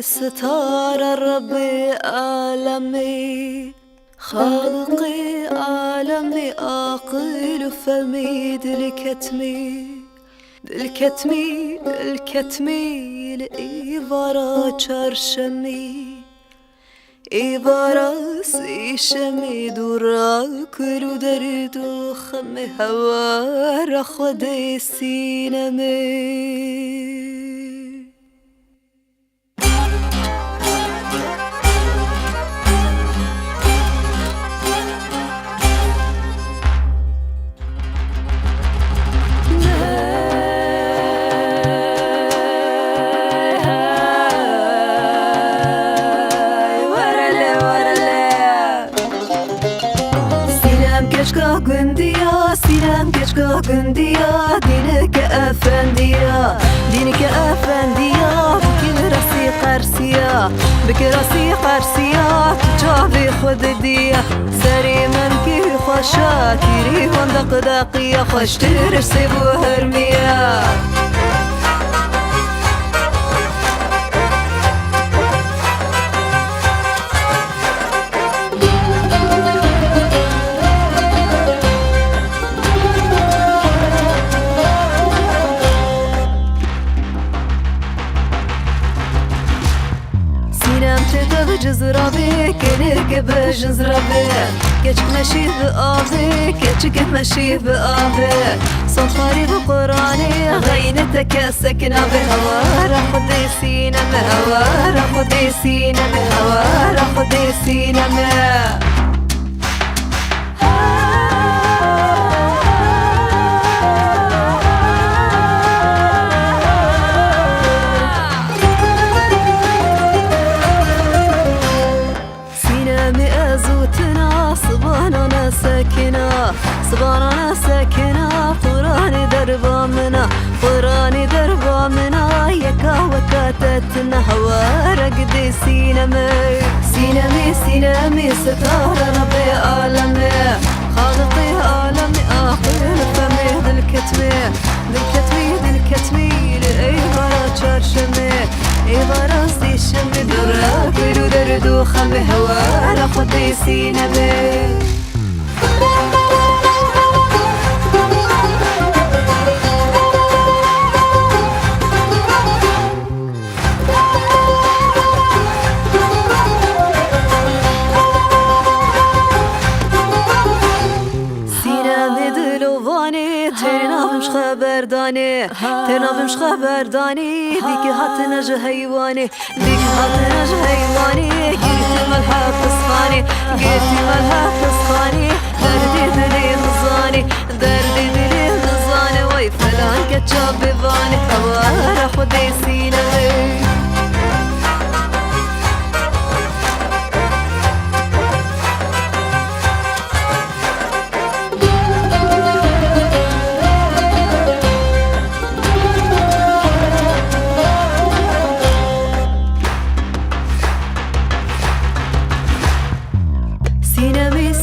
ستار ربي عالمي خالقي عالمي عاقل فمي دلكتمي لإيفارا چارشمي إيفارا سيشمي دورا كلو دردو خمي هوارا خودي سينمي سinem geçka gündiya Dinek efendiya بكراسي قرسيا تجابي خود ديا سري من كي خوشا كيري وندق داقيا خوش ترسي بو هرميا جزرابي كنك بجزرابي كيشك ماشي بآبي كيشك ماشي بآبي صنفاري بقراني غينتك سكنة بهوارا خدي سينم هوارا خدي سينم هوارا خدي سينم صبرنا ساكنة قراني دربا منا يكا وكاتتنا هوارا قدي سينمي ستار ربي عالمي خالقي عالمي آخر فمي دلكتمي لأيغارا چارشمي إيغارا سيشمي درا كيلو دردو خمي هوارا خدي سينمي تنافمش خبرداني ديك هاتنا جهيواني قلت مالها تصفاني دردي دلي غزاني وي فلان كتشاب بفاني هوارا خدي سينمي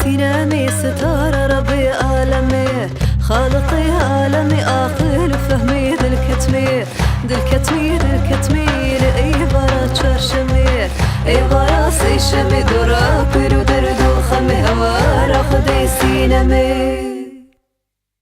سينمي ستار ربي عالمي خالقي عالمي عاقل فهمي دلكتمي لإيغارا چارشمي إيغارا سيشمي دورا كيرو دردو خمي هوارا خدي سينمي